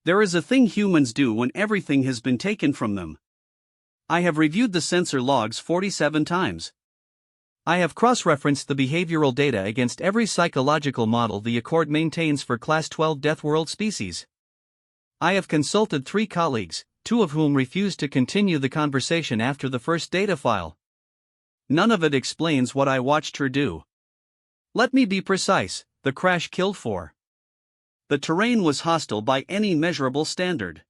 There is a thing humans do when everything has been taken from them. I have reviewed the sensor logs 47 times. I have cross-referenced the behavioral data against every psychological model the Accord maintains for Class 12 Death World species. I have consulted 3 colleagues, 2 of whom refused to continue the conversation after the first data file. None of it explains what I watched her do. Let me be precise, the crash killed 4. The terrain was hostile by any measurable standard.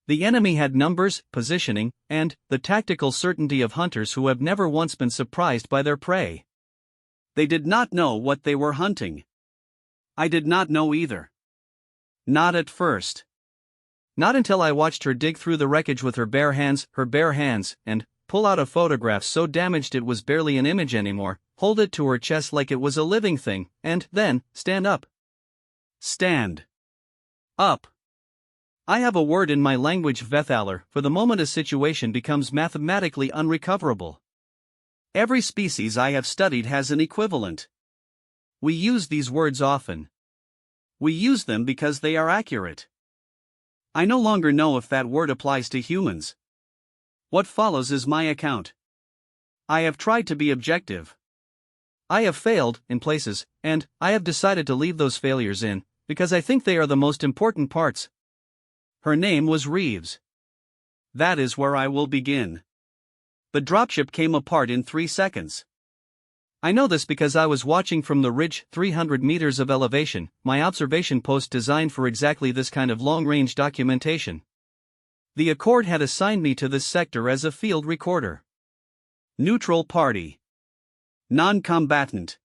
The enemy had numbers, positioning, and the tactical certainty of hunters who have never once been surprised by their prey. They did not know what they were hunting. I did not know either. Not at first. Not until I watched her dig through the wreckage with her bare hands, and pull out a photograph so damaged it was barely an image anymore, hold it to her chest like it was a living thing, and then stand up. Stand up. I have a word in my language, Vethaler, for the moment a situation becomes mathematically unrecoverable. Every species I have studied has an equivalent. We use these words often. We use them because they are accurate. I no longer know if that word applies to humans. What follows is my account. I have tried to be objective. I have failed, in places, and I have decided to leave those failures in, because I think they are the most important parts. Her name was Reeves. That is where I will begin. The dropship came apart in 3 seconds. I know this because I was watching from the ridge, 300 meters of elevation, my observation post designed for exactly this kind of long-range documentation. The Accord had assigned me to this sector as a field recorder. Neutral party. Non-combatant.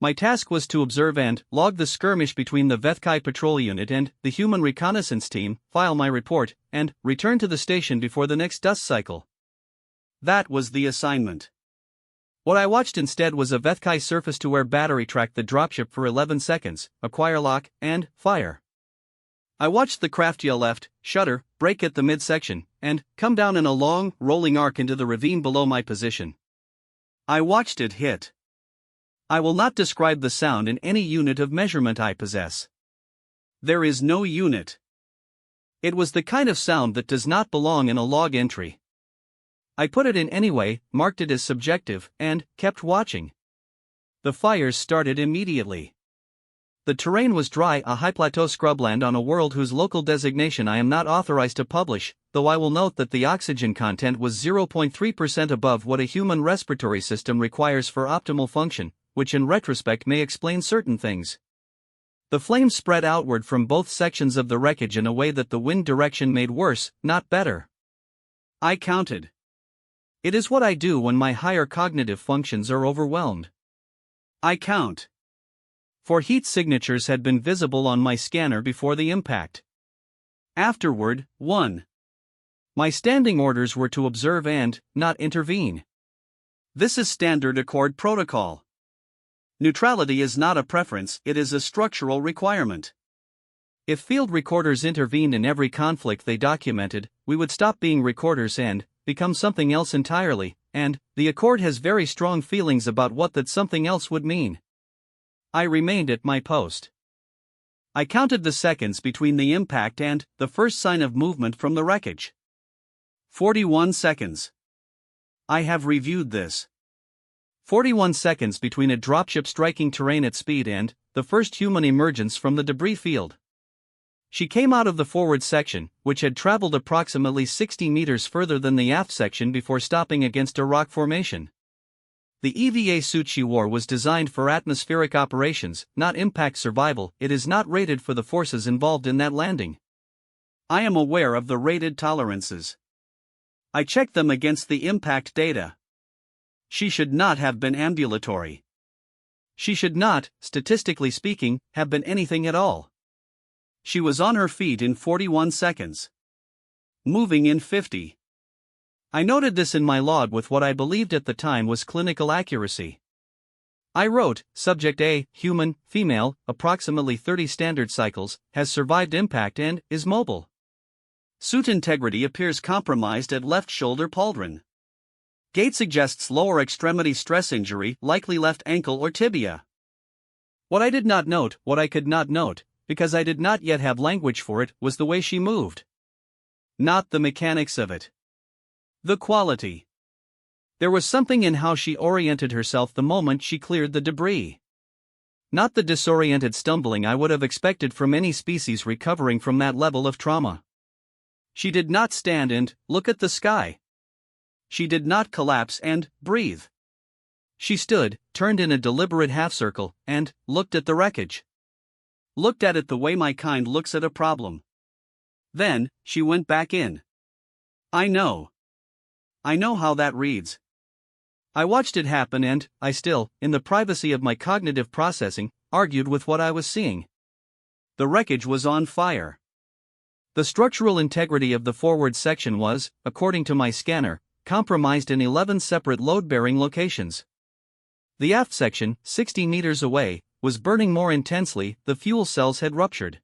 My task was to observe and log the skirmish between the Vethkai patrol unit and the human reconnaissance team, file my report, and return to the station before the next dust cycle. That was the assignment. What I watched instead was a Vethkai surface-to-air battery track the dropship for 11 seconds, acquire lock, and fire. I watched the craft yaw left, shudder, brake at the midsection, and come down in a long, rolling arc into the ravine below my position. I watched it hit. I will not describe the sound in any unit of measurement I possess. There is no unit. It was the kind of sound that does not belong in a log entry. I put it in anyway, marked it as subjective, and kept watching. The fires started immediately. The terrain was dry, a high plateau scrubland on a world whose local designation I am not authorized to publish, though I will note that the oxygen content was 0.3% above what a human respiratory system requires for optimal function, which in retrospect may explain certain things. The flames spread outward from both sections of the wreckage in a way that the wind direction made worse, not better. I counted. It is what I do when my higher cognitive functions are overwhelmed. I count. 4 heat signatures had been visible on my scanner before the impact. Afterward, 1. My standing orders were to observe and not intervene. This is standard Accord protocol. Neutrality is not a preference, it is a structural requirement. If field recorders intervened in every conflict they documented, we would stop being recorders and become something else entirely, and the Accord has very strong feelings about what that something else would mean. I remained at my post. I counted the seconds between the impact and the first sign of movement from the wreckage. 41 seconds. I have reviewed this. 41 seconds between a dropship striking terrain at speed and the first human emergence from the debris field. She came out of the forward section, which had traveled approximately 60 meters further than the aft section before stopping against a rock formation. The EVA suit she wore was designed for atmospheric operations, not impact survival. It is not rated for the forces involved in that landing. I am aware of the rated tolerances. I checked them against the impact data. She should not have been ambulatory. She should not, statistically speaking, have been anything at all. She was on her feet in 41 seconds. Moving in 50. I noted this in my log with what I believed at the time was clinical accuracy. I wrote, Subject A, human, female, approximately 30 standard cycles, has survived impact and is mobile. Suit integrity appears compromised at left shoulder pauldron. Gait suggests lower extremity stress injury, likely left ankle or tibia. What I could not note, because I did not yet have language for it, was the way she moved. Not the mechanics of it. The quality. There was something in how she oriented herself the moment she cleared the debris. Not the disoriented stumbling I would have expected from any species recovering from that level of trauma. She did not stand and look at the sky. She did not collapse and breathe. She stood, turned in a deliberate half-circle, and looked at the wreckage. Looked at it the way my kind looks at a problem. Then, she went back in. I know how that reads. I watched it happen and, I still, in the privacy of my cognitive processing, argued with what I was seeing. The wreckage was on fire. The structural integrity of the forward section was, according to my scanner, compromised in 11 separate load-bearing locations. The aft section, 60 meters away, was burning more intensely. The fuel cells had ruptured.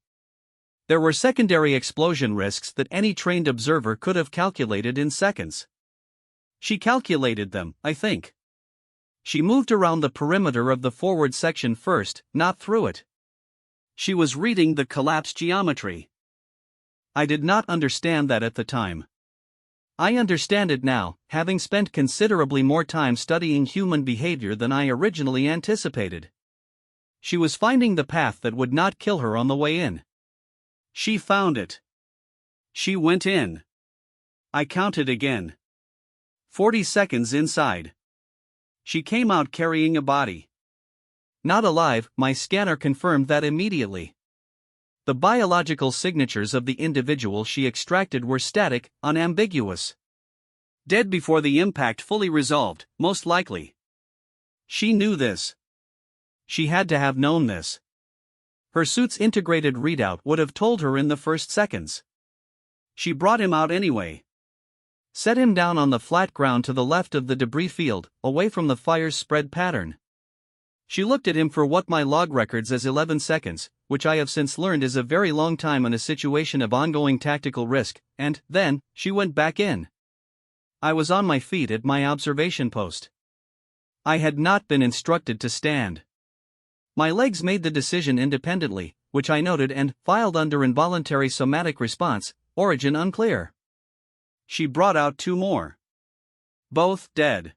There were secondary explosion risks that any trained observer could have calculated in seconds. She calculated them, I think. She moved around the perimeter of the forward section first, not through it. She was reading the collapse geometry. I did not understand that at the time. I understand it now, having spent considerably more time studying human behavior than I originally anticipated. She was finding the path that would not kill her on the way in. She found it. She went in. I counted again. 40 seconds inside. She came out carrying a body. Not alive, my scanner confirmed that immediately. The biological signatures of the individual she extracted were static, unambiguous. Dead before the impact fully resolved, most likely. She knew this. She had to have known this. Her suit's integrated readout would have told her in the first seconds. She brought him out anyway. Set him down on the flat ground to the left of the debris field, away from the fire's spread pattern. She looked at him for what my log records as 11 seconds, which I have since learned is a very long time in a situation of ongoing tactical risk, and, then, she went back in. I was on my feet at my observation post. I had not been instructed to stand. My legs made the decision independently, which I noted and filed under involuntary somatic response, origin unclear. She brought out 2 more. Both dead.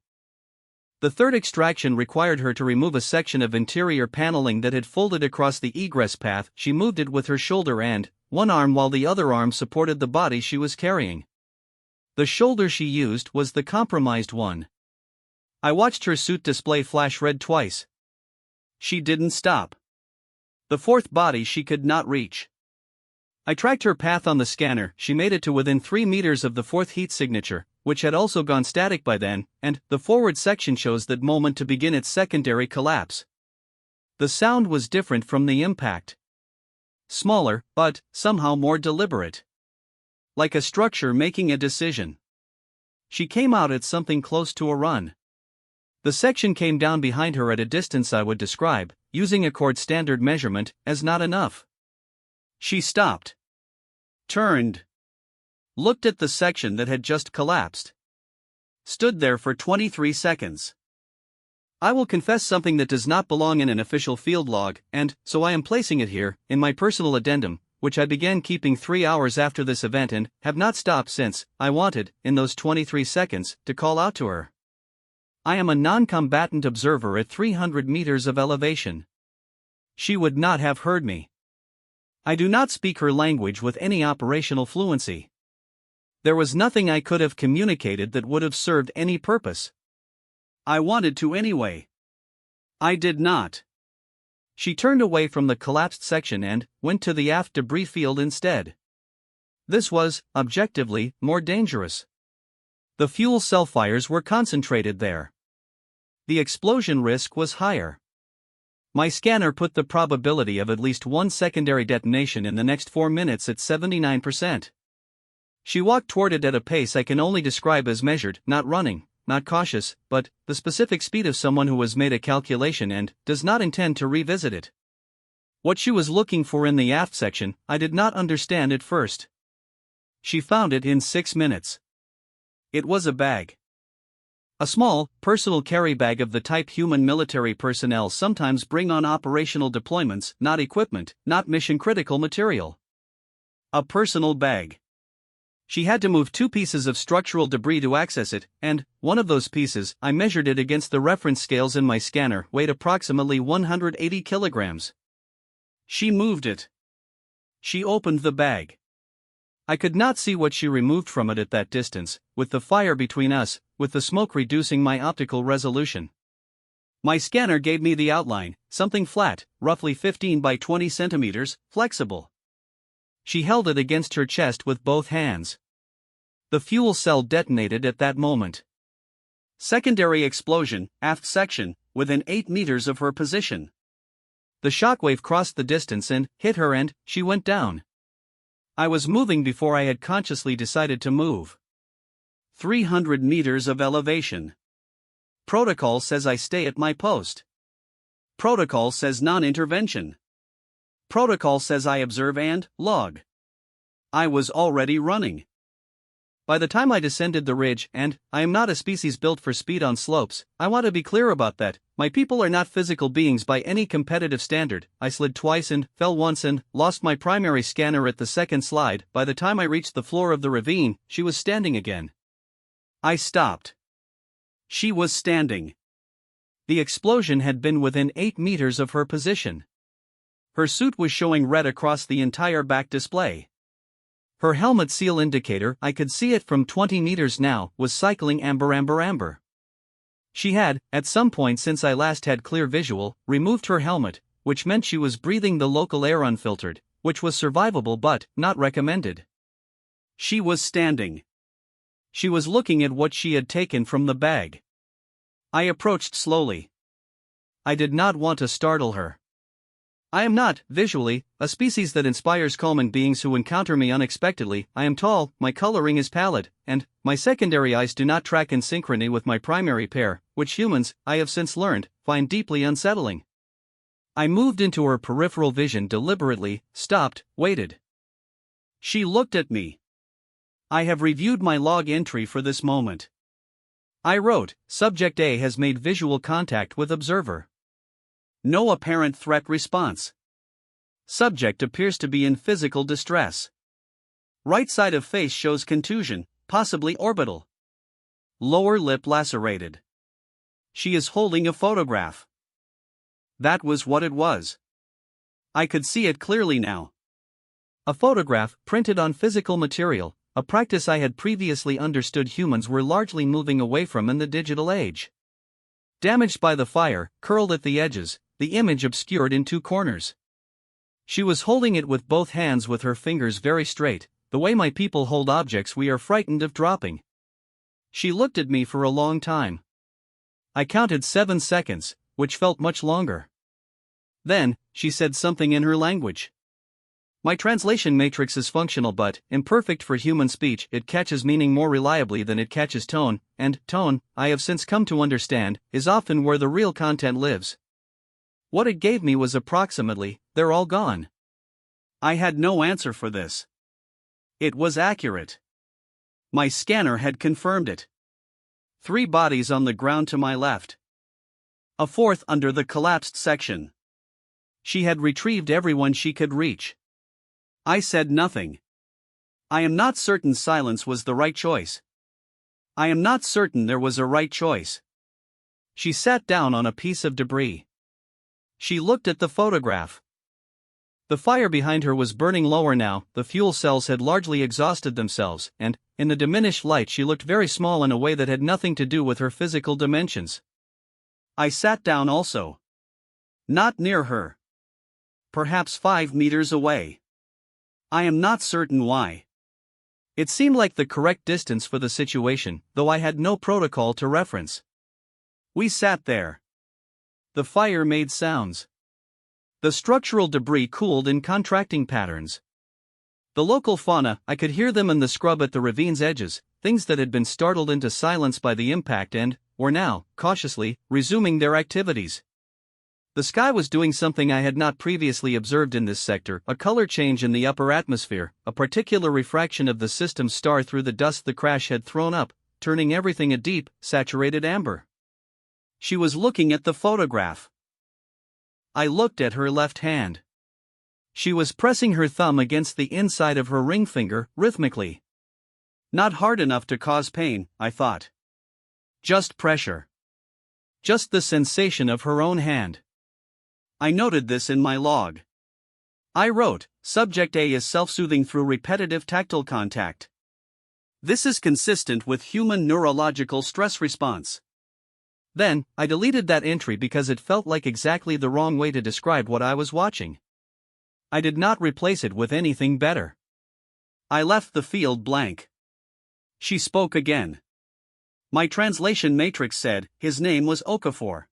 The third extraction required her to remove a section of interior paneling that had folded across the egress path. She moved it with her shoulder and one arm while the other arm supported the body she was carrying. The shoulder she used was the compromised one. I watched her suit display flash red twice. She didn't stop. The fourth body she could not reach. I tracked her path on the scanner. She made it to within 3 meters of the fourth heat signature, which had also gone static by then, and the forward section shows that moment to begin its secondary collapse. The sound was different from the impact. Smaller, but somehow more deliberate. Like a structure making a decision. She came out at something close to a run. The section came down behind her at a distance I would describe, using a cord standard measurement, as not enough. She stopped. Turned. Looked at the section that had just collapsed. Stood there for 23 seconds. I will confess something that does not belong in an official field log, and, so I am placing it here, in my personal addendum, which I began keeping 3 hours after this event and have not stopped since. I wanted, in those 23 seconds, to call out to her. I am a non-combatant observer at 300 meters of elevation. She would not have heard me. I do not speak her language with any operational fluency. There was nothing I could have communicated that would have served any purpose. I wanted to anyway. I did not. She turned away from the collapsed section and went to the aft debris field instead. This was, objectively, more dangerous. The fuel cell fires were concentrated there. The explosion risk was higher. My scanner put the probability of at least one secondary detonation in the next 4 minutes at 79%. She walked toward it at a pace I can only describe as measured, not running, not cautious, but the specific speed of someone who has made a calculation and does not intend to revisit it. What she was looking for in the aft section, I did not understand at first. She found it in 6 minutes. It was a bag. A small, personal carry bag of the type human military personnel sometimes bring on operational deployments, not equipment, not mission-critical material. A personal bag. She had to move 2 pieces of structural debris to access it, and one of those pieces, I measured it against the reference scales in my scanner, weighed approximately 180 kilograms. She moved it. She opened the bag. I could not see what she removed from it at that distance, with the fire between us, with the smoke reducing my optical resolution. My scanner gave me the outline, something flat, roughly 15 by 20 centimeters, flexible. She held it against her chest with both hands. The fuel cell detonated at that moment. Secondary explosion, aft section, within 8 meters of her position. The shockwave crossed the distance and hit her, and she went down. I was moving before I had consciously decided to move. 300 meters of elevation. Protocol says I stay at my post. Protocol says non-intervention. Protocol says I observe and log. I was already running. By the time I descended the ridge, and I am not a species built for speed on slopes, I want to be clear about that, my people are not physical beings by any competitive standard. I slid twice and fell once and lost my primary scanner at the second slide. By the time I reached the floor of the ravine, she was standing again. I stopped. She was standing. The explosion had been within 8 meters of her position. Her suit was showing red across the entire back display. Her helmet seal indicator, I could see it from 20 meters now, was cycling amber. She had, at some point since I last had clear visual, removed her helmet, which meant she was breathing the local air unfiltered, which was survivable but not recommended. She was standing. She was looking at what she had taken from the bag. I approached slowly. I did not want to startle her. I am not, visually, a species that inspires calming beings who encounter me unexpectedly. I am tall, my coloring is pallid, and my secondary eyes do not track in synchrony with my primary pair, which humans, I have since learned, find deeply unsettling. I moved into her peripheral vision deliberately, stopped, waited. She looked at me. I have reviewed my log entry for this moment. I wrote, Subject A has made visual contact with observer. No apparent threat response. Subject appears to be in physical distress. Right side of face shows contusion, possibly orbital. Lower lip lacerated. She is holding a photograph. That was what it was. I could see it clearly now. A photograph printed on physical material, a practice I had previously understood humans were largely moving away from in the digital age. Damaged by the fire, curled at the edges, the image obscured in 2 corners. She was holding it with both hands with her fingers very straight, the way my people hold objects we are frightened of dropping. She looked at me for a long time. I counted 7 seconds, which felt much longer. Then, she said something in her language. My translation matrix is functional but imperfect for human speech. It catches meaning more reliably than it catches tone, and tone, I have since come to understand, is often where the real content lives. What it gave me was approximately, they're all gone. I had no answer for this. It was accurate. My scanner had confirmed it. 3 bodies on the ground to my left. A 4th under the collapsed section. She had retrieved everyone she could reach. I said nothing. I am not certain silence was the right choice. I am not certain there was a right choice. She sat down on a piece of debris. She looked at the photograph. The fire behind her was burning lower now, the fuel cells had largely exhausted themselves, and, in the diminished light, she looked very small in a way that had nothing to do with her physical dimensions. I sat down also. Not near her. Perhaps 5 meters away. I am not certain why. It seemed like the correct distance for the situation, though I had no protocol to reference. We sat there. The fire made sounds. The structural debris cooled in contracting patterns. The local fauna, I could hear them in the scrub at the ravine's edges, things that had been startled into silence by the impact and were now, cautiously, resuming their activities. The sky was doing something I had not previously observed in this sector, a color change in the upper atmosphere, a particular refraction of the system's star through the dust the crash had thrown up, turning everything a deep, saturated amber. She was looking at the photograph. I looked at her left hand. She was pressing her thumb against the inside of her ring finger, rhythmically. Not hard enough to cause pain, I thought. Just pressure. Just the sensation of her own hand. I noted this in my log. I wrote, Subject A is self-soothing through repetitive tactile contact. This is consistent with human neurological stress response. Then, I deleted that entry because it felt like exactly the wrong way to describe what I was watching. I did not replace it with anything better. I left the field blank. She spoke again. My translation matrix said, his name was Okafor.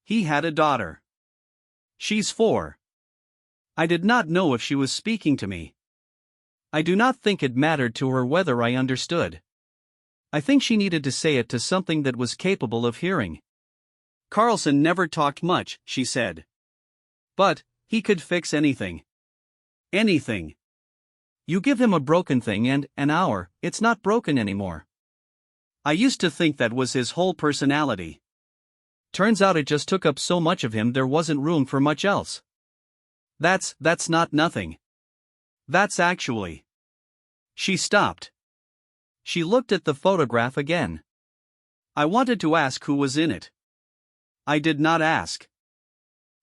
He had a daughter. She's 4. I did not know if she was speaking to me. I do not think it mattered to her whether I understood. I think she needed to say it to something that was capable of hearing. Carlson never talked much, she said. But he could fix anything. Anything. You give him a broken thing and, an hour, it's not broken anymore. I used to think that was his whole personality. Turns out it just took up so much of him there wasn't room for much else. That's not nothing. That's actually. She stopped. She looked at the photograph again. I wanted to ask who was in it. I did not ask.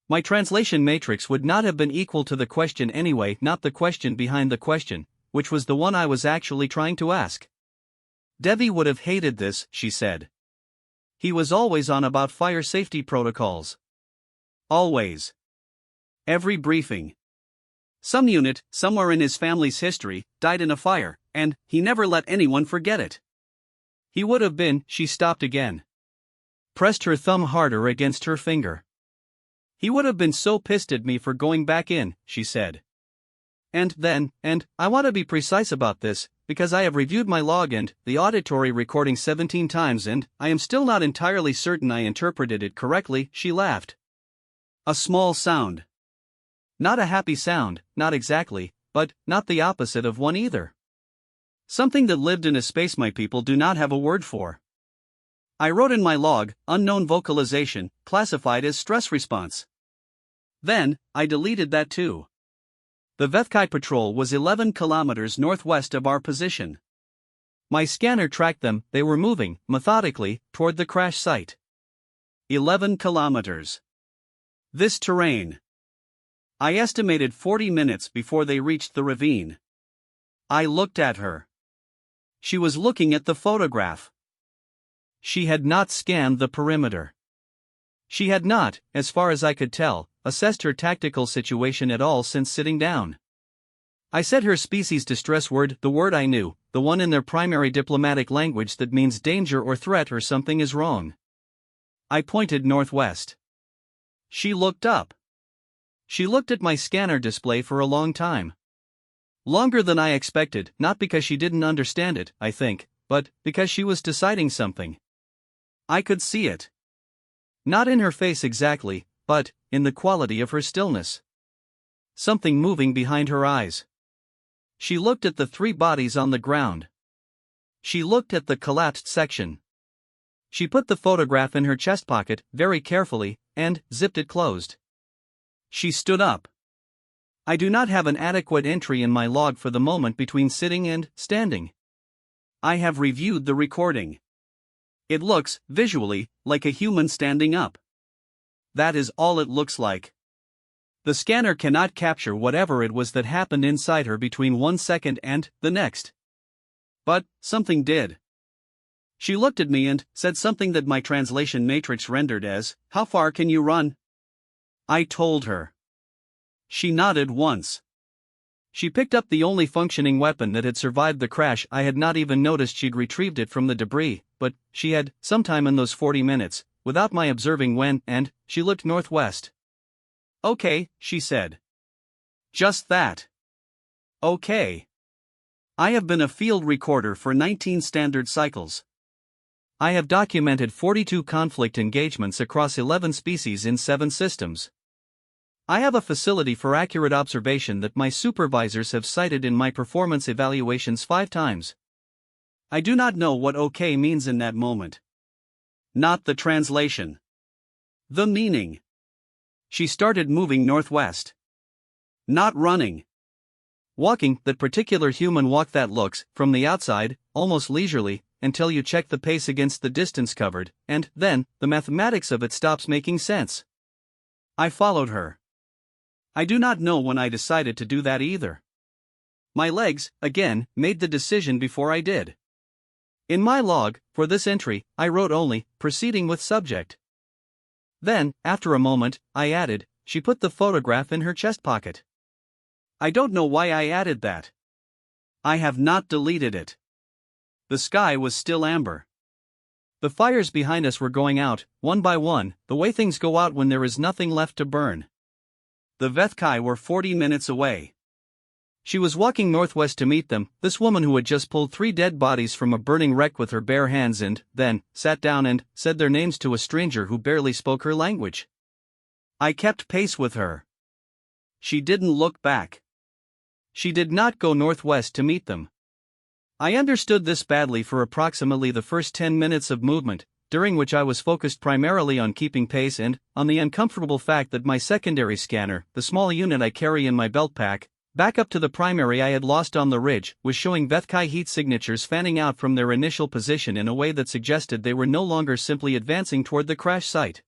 My translation matrix would not have been equal to the question anyway, not the question behind the question, which was the one I was actually trying to ask. Devi would have hated this, she said. He was always on about fire safety protocols. Always. Every briefing. Some unit, somewhere in his family's history, died in a fire, and he never let anyone forget it. He would have been, she stopped again. Pressed her thumb harder against her finger. He would have been so pissed at me for going back in, she said. And I want to be precise about this, because I have reviewed my log and the auditory recording 17 times and I am still not entirely certain I interpreted it correctly, she laughed. A small sound. Not a happy sound, not exactly, but not the opposite of one either. Something that lived in a space my people do not have a word for. I wrote in my log, unknown vocalization, classified as stress response. Then, I deleted that too. The Vethkai patrol was 11 kilometers northwest of our position. My scanner tracked them, they were moving, methodically, toward the crash site. 11 kilometers. This terrain. I estimated 40 minutes before they reached the ravine. I looked at her. She was looking at the photograph. She had not scanned the perimeter. She had not, as far as I could tell, assessed her tactical situation at all since sitting down. I said her species distress word, the word I knew, the one in their primary diplomatic language that means danger or threat or something is wrong. I pointed northwest. She looked up. She looked at my scanner display for a long time. Longer than I expected, not because she didn't understand it, I think, but because she was deciding something. I could see it. Not in her face exactly, but in the quality of her stillness. Something moving behind her eyes. She looked at the 3 bodies on the ground. She looked at the collapsed section. She put the photograph in her chest pocket, very carefully, and zipped it closed. She stood up. I do not have an adequate entry in my log for the moment between sitting and standing. I have reviewed the recording. It looks, visually, like a human standing up. That is all it looks like. The scanner cannot capture whatever it was that happened inside her between 1 second and the next. But something did. She looked at me and said something that my translation matrix rendered as, "How far can you run?" I told her. She nodded once. She picked up the only functioning weapon that had survived the crash. I had not even noticed she'd retrieved it from the debris, but she had, sometime in those 40 minutes, without my observing when, and she looked northwest. "Okay," she said. Just that. Okay. I have been a field recorder for 19 standard cycles. I have documented 42 conflict engagements across 11 species in 7 systems. I have a facility for accurate observation that my supervisors have cited in my performance evaluations 5 times. I do not know what okay means in that moment. Not the translation. The meaning. She started moving northwest. Not running. Walking, that particular human walk that looks, from the outside, almost leisurely, until you check the pace against the distance covered, and then, the mathematics of it stops making sense. I followed her. I do not know when I decided to do that either. My legs, again, made the decision before I did. In my log, for this entry, I wrote only, proceeding with subject. Then, after a moment, I added, she put the photograph in her chest pocket. I don't know why I added that. I have not deleted it. The sky was still amber. The fires behind us were going out, one by one, the way things go out when there is nothing left to burn. The Vethkai were 40 minutes away. She was walking northwest to meet them, this woman who had just pulled 3 dead bodies from a burning wreck with her bare hands and, then, sat down and said their names to a stranger who barely spoke her language. I kept pace with her. She didn't look back. She did not go northwest to meet them. I understood this badly for approximately the first 10 minutes of movement, during which I was focused primarily on keeping pace and on the uncomfortable fact that my secondary scanner, the small unit I carry in my belt pack, back up to the primary I had lost on the ridge, was showing Vethkai heat signatures fanning out from their initial position in a way that suggested they were no longer simply advancing toward the crash site.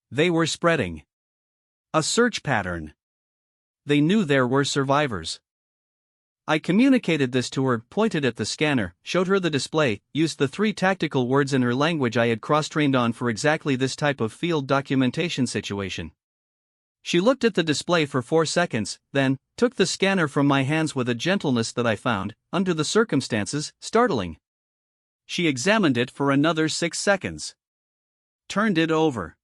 They were spreading. A search pattern. They knew there were survivors. I communicated this to her, pointed at the scanner, showed her the display, used the 3 tactical words in her language I had cross-trained on for exactly this type of field documentation situation. She looked at the display for 4 seconds, then took the scanner from my hands with a gentleness that I found, under the circumstances, startling. She examined it for another 6 seconds. Turned it over.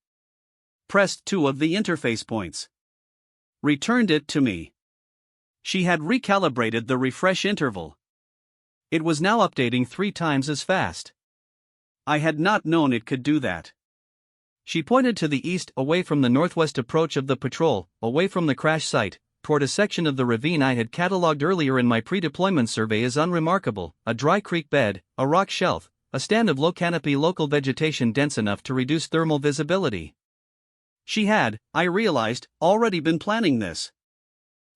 Pressed 2 of the interface points. Returned it to me. She had recalibrated the refresh interval. It was now updating 3 times as fast. I had not known it could do that. She pointed to the east, away from the northwest approach of the patrol, away from the crash site, toward a section of the ravine I had catalogued earlier in my pre-deployment survey as unremarkable, a dry creek bed, a rock shelf, a stand of low canopy local vegetation dense enough to reduce thermal visibility. She had, I realized, already been planning this.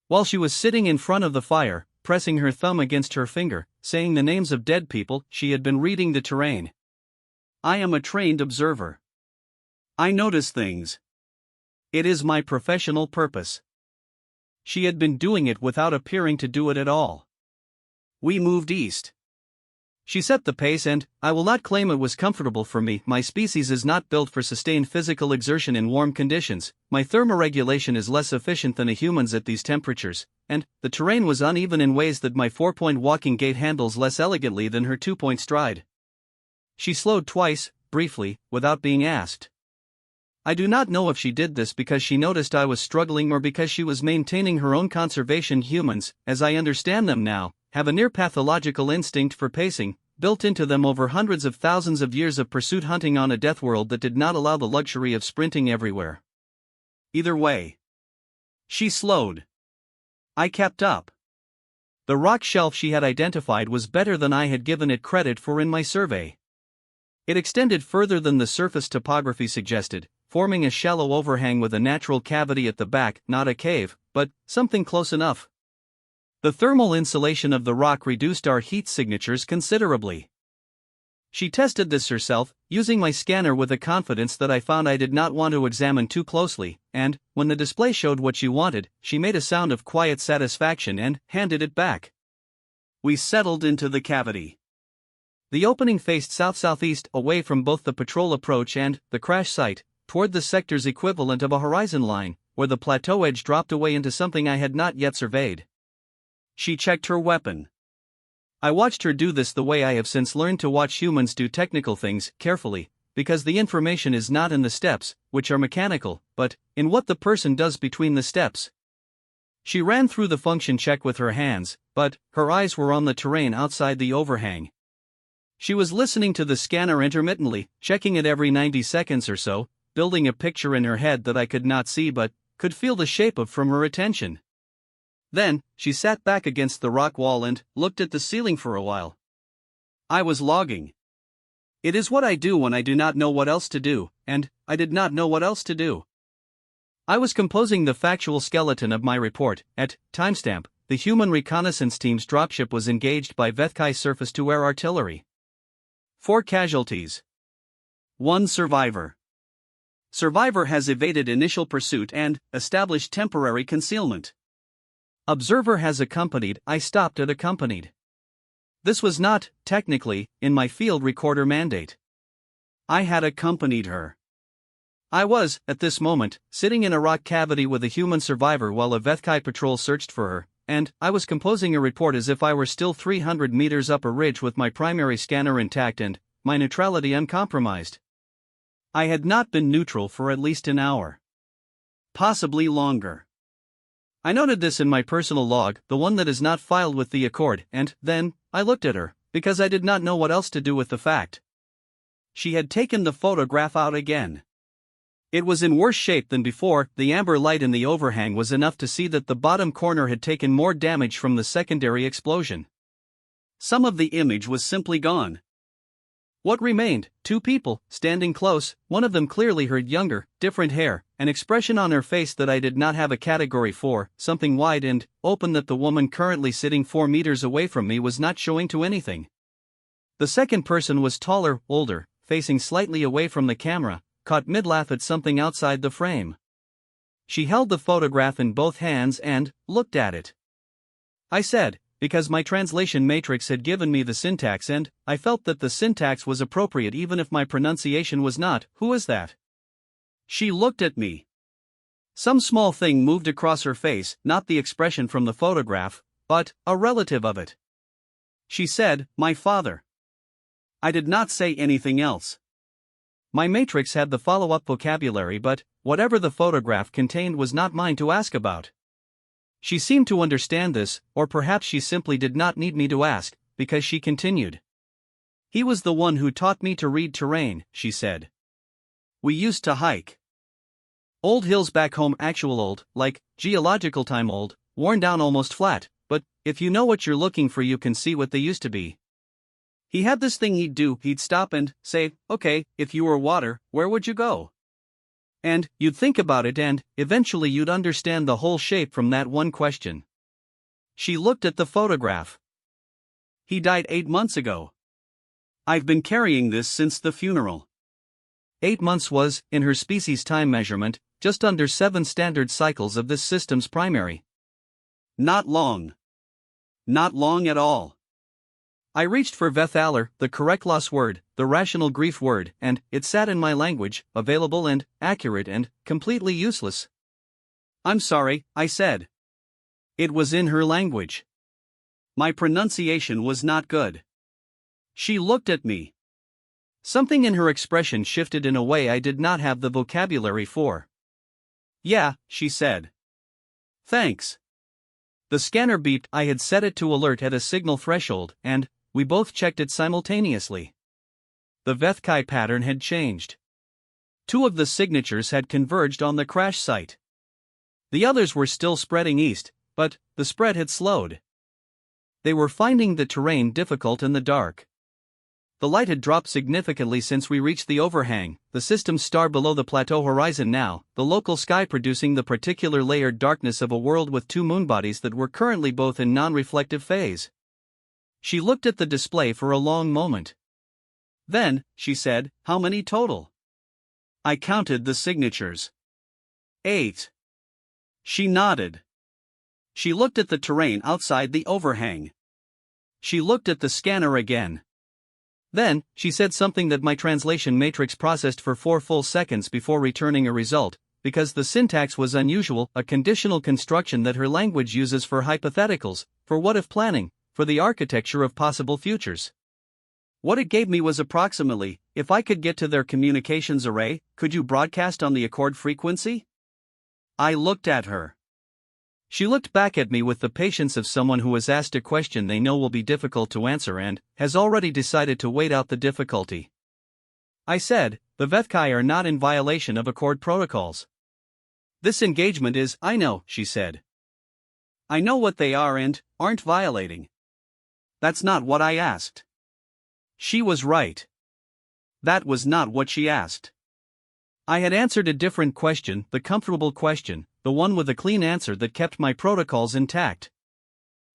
While she was sitting in front of the fire, pressing her thumb against her finger, saying the names of dead people, she had been reading the terrain. I am a trained observer. I notice things. It is my professional purpose. She had been doing it without appearing to do it at all. We moved east. She set the pace and, I will not claim it was comfortable for me, my species is not built for sustained physical exertion in warm conditions, my thermoregulation is less efficient than a human's at these temperatures, and, the terrain was uneven in ways that my 4-point walking gait handles less elegantly than her 2-point stride. She slowed twice, briefly, without being asked. I do not know if she did this because she noticed I was struggling or because she was maintaining her own conservation. Humans, as I understand them now, have a near-pathological instinct for pacing, built into them over hundreds of thousands of years of pursuit hunting on a death world that did not allow the luxury of sprinting everywhere. Either way. She slowed. I kept up. The rock shelf she had identified was better than I had given it credit for in my survey. It extended further than the surface topography suggested, forming a shallow overhang with a natural cavity at the back, not a cave, but something close enough. The thermal insulation of the rock reduced our heat signatures considerably. She tested this herself, using my scanner with a confidence that I found I did not want to examine too closely, and, when the display showed what she wanted, she made a sound of quiet satisfaction and handed it back. We settled into the cavity. The opening faced south-southeast, away from both the patrol approach and the crash site, toward the sector's equivalent of a horizon line, where the plateau edge dropped away into something I had not yet surveyed. She checked her weapon. I watched her do this the way I have since learned to watch humans do technical things, carefully, because the information is not in the steps, which are mechanical, but in what the person does between the steps. She ran through the function check with her hands, but her eyes were on the terrain outside the overhang. She was listening to the scanner intermittently, checking it every 90 seconds or so, building a picture in her head that I could not see but could feel the shape of from her attention. Then, she sat back against the rock wall and looked at the ceiling for a while. I was logging. It is what I do when I do not know what else to do, and I did not know what else to do. I was composing the factual skeleton of my report. At timestamp, the human reconnaissance team's dropship was engaged by Vethkai surface-to-air artillery. 4 casualties. 1 survivor. Survivor has evaded initial pursuit and established temporary concealment. Observer has accompanied. I stopped at accompanied. This was not, technically, in my field recorder mandate. I had accompanied her. I was, at this moment, sitting in a rock cavity with a human survivor while a Vethkai patrol searched for her, and I was composing a report as if I were still 300 meters up a ridge with my primary scanner intact and my neutrality uncompromised. I had not been neutral for at least an hour. Possibly longer. I noted this in my personal log, the one that is not filed with the Accord, and then I looked at her, because I did not know what else to do with the fact. She had taken the photograph out again. It was in worse shape than before. The amber light in the overhang was enough to see that the bottom corner had taken more damage from the secondary explosion. Some of the image was simply gone. What remained? 2 people, standing close, one of them clearly her younger, different hair, an expression on her face that I did not have a category for, something wide and open that the woman currently sitting 4 meters away from me was not showing to anything. The second person was taller, older, facing slightly away from the camera, caught mid-laugh at something outside the frame. She held the photograph in both hands and looked at it. I said, because my translation matrix had given me the syntax and I felt that the syntax was appropriate even if my pronunciation was not. Who is that? She looked at me. Some small thing moved across her face, not the expression from the photograph, but a relative of it. She said, my father. I did not say anything else. My matrix had the follow-up vocabulary, but whatever the photograph contained was not mine to ask about. She seemed to understand this, or perhaps she simply did not need me to ask, because she continued. He was the one who taught me to read terrain, she said. We used to hike. Old hills back home, actual old, like geological time old, worn down almost flat, but if you know what you're looking for you can see what they used to be. He had this thing he'd do, he'd stop and say, okay, if you were water, where would you go? And you'd think about it and eventually you'd understand the whole shape from that one question. She looked at the photograph. He died 8 months ago. I've been carrying this since the funeral. 8 months was, in her species time measurement, just under 7 standard cycles of this system's primary. Not long. Not long at all. I reached for Vethaler, the correct loss word, the rational grief word, and it sat in my language, available and accurate and completely useless. I'm sorry, I said. It was in her language. My pronunciation was not good. She looked at me. Something in her expression shifted in a way I did not have the vocabulary for. Yeah, she said. Thanks. The scanner beeped. I had set it to alert at a signal threshold, and we both checked it simultaneously. The Vethkai pattern had changed. 2 of the signatures had converged on the crash site. The others were still spreading east, but the spread had slowed. They were finding the terrain difficult in the dark. The light had dropped significantly since we reached the overhang, the system's star below the plateau horizon now, the local sky producing the particular layered darkness of a world with 2 moonbodies that were currently both in non-reflective phase. She looked at the display for a long moment. Then, she said, how many total? I counted the signatures. 8. She nodded. She looked at the terrain outside the overhang. She looked at the scanner again. Then, she said something that my translation matrix processed for 4 full seconds before returning a result, because the syntax was unusual, a conditional construction that her language uses for hypotheticals, for what-if planning, for the architecture of possible futures. What it gave me was approximately, if I could get to their communications array, could you broadcast on the Accord frequency? I looked at her. She looked back at me with the patience of someone who has asked a question they know will be difficult to answer and has already decided to wait out the difficulty. I said, the Vethkai are not in violation of Accord protocols. This engagement is, I know, she said. I know what they are and aren't violating. That's not what I asked. She was right. That was not what she asked. I had answered a different question, the comfortable question, the one with a clean answer that kept my protocols intact.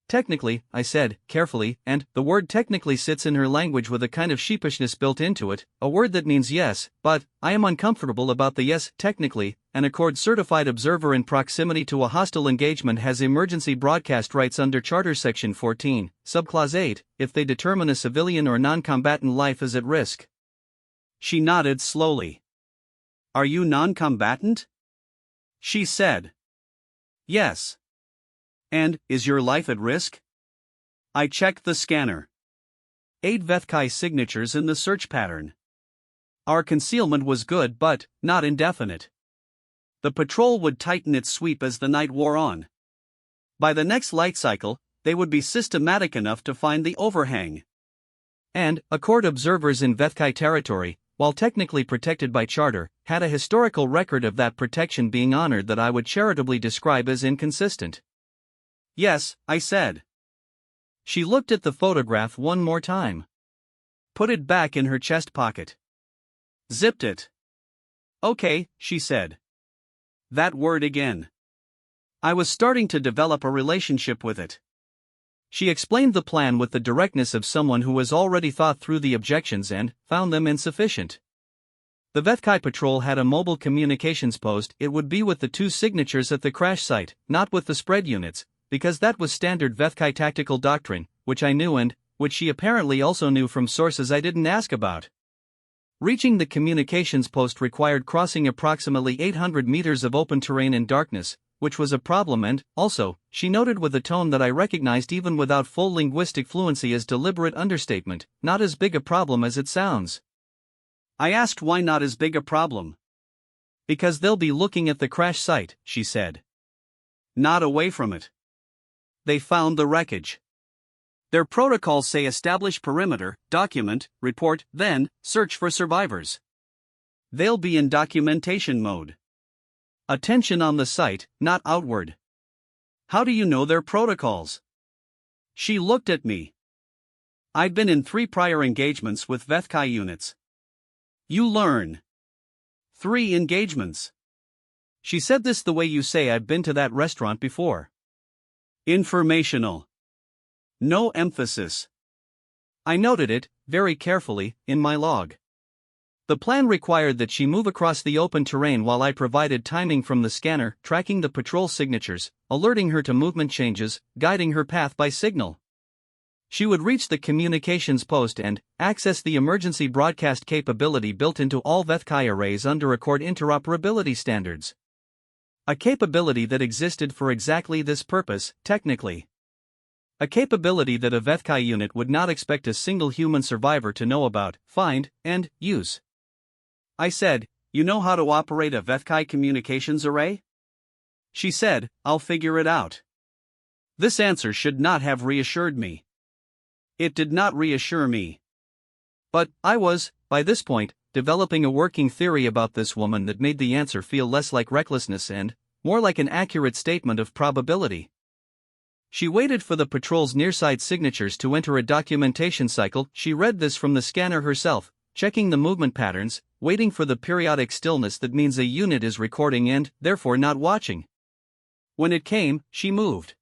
Technically, I said, carefully, and the word technically sits in her language with a kind of sheepishness built into it, a word that means yes, but I am uncomfortable about the yes, technically. An Accord-certified observer in proximity to a hostile engagement has emergency broadcast rights under Charter Section 14, Subclause 8, if they determine a civilian or non-combatant life is at risk. She nodded slowly. Are you non-combatant? She said. Yes. And, is your life at risk? I checked the scanner. 8 Vethkai signatures in the search pattern. Our concealment was good but not indefinite. The patrol would tighten its sweep as the night wore on. By the next light cycle, they would be systematic enough to find the overhang. And, Accord observers in Vethkai territory, while technically protected by charter, had a historical record of that protection being honored that I would charitably describe as inconsistent. Yes, I said. She looked at the photograph one more time. Put it back in her chest pocket. Zipped it. Okay, she said. That word again. I was starting to develop a relationship with it. She explained the plan with the directness of someone who has already thought through the objections and found them insufficient. The Vethkai patrol had a mobile communications post. It would be with the 2 signatures at the crash site, not with the spread units, because that was standard Vethkai tactical doctrine, which I knew and which she apparently also knew from sources I didn't ask about. Reaching the communications post required crossing approximately 800 meters of open terrain in darkness, which was a problem and, also, she noted with a tone that I recognized even without full linguistic fluency as deliberate understatement, not as big a problem as it sounds. I asked why not as big a problem. Because they'll be looking at the crash site, she said. Not away from it. They found the wreckage. Their protocols say establish perimeter, document, report, then, search for survivors. They'll be in documentation mode. Attention on the site, not outward. How do you know their protocols? She looked at me. I'd been in 3 prior engagements with Vethkai units. You learn. 3 engagements. She said this the way you say I've been to that restaurant before. Informational. No emphasis. I noted it, very carefully, in my log. The plan required that she move across the open terrain while I provided timing from the scanner, tracking the patrol signatures, alerting her to movement changes, guiding her path by signal. She would reach the communications post and access the emergency broadcast capability built into all Vethkai arrays under Accord interoperability standards. A capability that existed for exactly this purpose, technically. A capability that a Vethkai unit would not expect a single human survivor to know about, find, and use. I said, you know how to operate a Vethkai communications array? She said, I'll figure it out. This answer should not have reassured me. It did not reassure me. But I was, by this point, developing a working theory about this woman that made the answer feel less like recklessness and more like an accurate statement of probability. She waited for the patrol's nearside signatures to enter a documentation cycle. She read this from the scanner herself, checking the movement patterns, waiting for the periodic stillness that means a unit is recording and, therefore, not watching. When it came, she moved.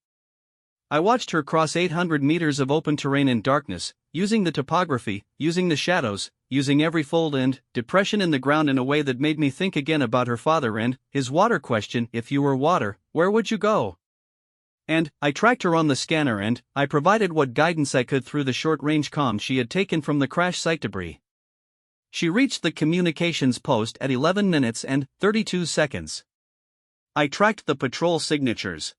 I watched her cross 800 meters of open terrain in darkness, using the topography, using the shadows, using every fold and depression in the ground in a way that made me think again about her father and his water question. If you were water, where would you go? And I tracked her on the scanner and I provided what guidance I could through the short-range comm she had taken from the crash site debris. She reached the communications post at 11 minutes and 32 seconds. I tracked the patrol signatures.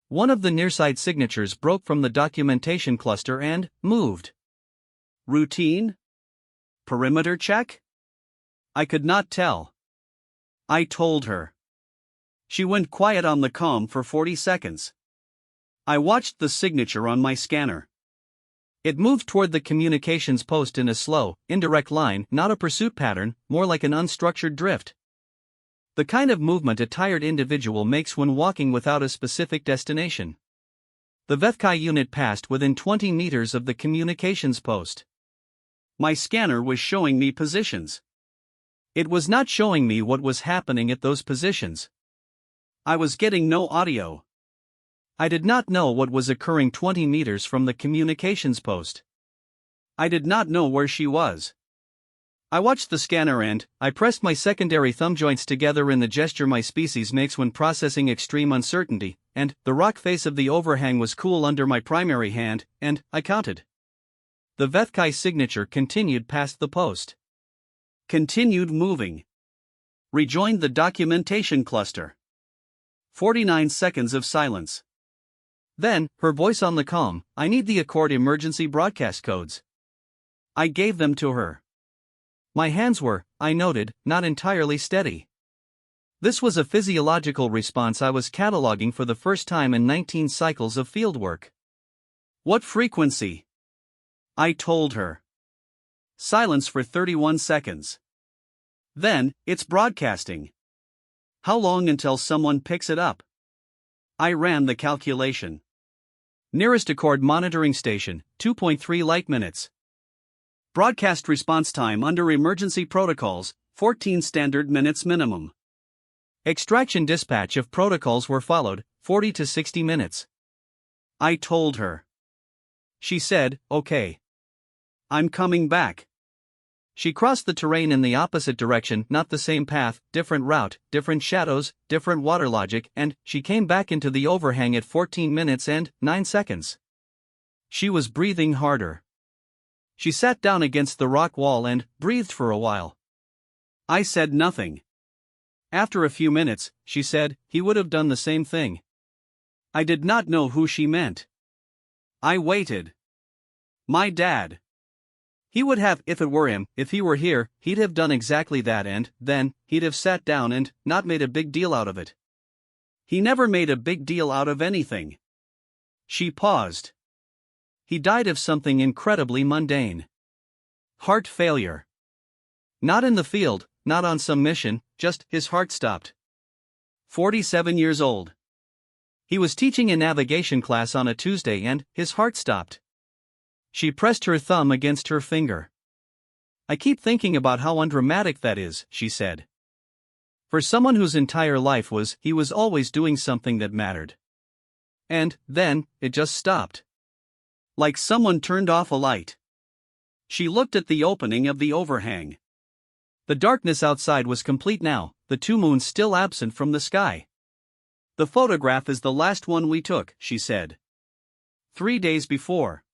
One of the nearside signatures broke from the documentation cluster and moved. Routine? Perimeter check? I could not tell. I told her. She went quiet on the comm for 40 seconds. I watched the signature on my scanner. It moved toward the communications post in a slow, indirect line, not a pursuit pattern, more like an unstructured drift. The kind of movement a tired individual makes when walking without a specific destination. The Vethkai unit passed within 20 meters of the communications post. My scanner was showing me positions. It was not showing me what was happening at those positions. I was getting no audio. I did not know what was occurring 20 meters from the communications post. I did not know where she was. I watched the scanner and I pressed my secondary thumb joints together in the gesture my species makes when processing extreme uncertainty, and the rock face of the overhang was cool under my primary hand, and I counted. The Vethkai signature continued past the post. Continued moving. Rejoined the documentation cluster. 49 seconds of silence. Then, her voice on the comm, "I need the Accord emergency broadcast codes." I gave them to her. My hands were, I noted, not entirely steady. This was a physiological response I was cataloging for the first time in 19 cycles of fieldwork. What frequency? I told her. Silence for 31 seconds. Then, it's broadcasting. How long until someone picks it up? I ran the calculation. Nearest Accord monitoring station, 2.3 light minutes. Broadcast response time under emergency protocols, 14 standard minutes minimum. Extraction dispatch if protocols were followed, 40 to 60 minutes. I told her. She said, "Okay. I'm coming back." She crossed the terrain in the opposite direction, not the same path, different route, different shadows, different water logic, and she came back into the overhang at 14 minutes and 9 seconds. She was breathing harder. She sat down against the rock wall and breathed for a while. I said nothing. After a few minutes, she said, "He would have done the same thing." I did not know who she meant. I waited. My dad. He would have, if it were him, if he were here, he'd have done exactly that, and then he'd have sat down and not made a big deal out of it. He never made a big deal out of anything. She paused. He died of something incredibly mundane. Heart failure. Not in the field, not on some mission, just his heart stopped. 47 years old. He was teaching a navigation class on a Tuesday and his heart stopped. She pressed her thumb against her finger. "I keep thinking about how undramatic that is," she said. For someone whose entire life he was always doing something that mattered. And then, it just stopped. Like someone turned off a light. She looked at the opening of the overhang. The darkness outside was complete now, the two moons still absent from the sky. "The photograph is the last one we took," she said. 3 days before.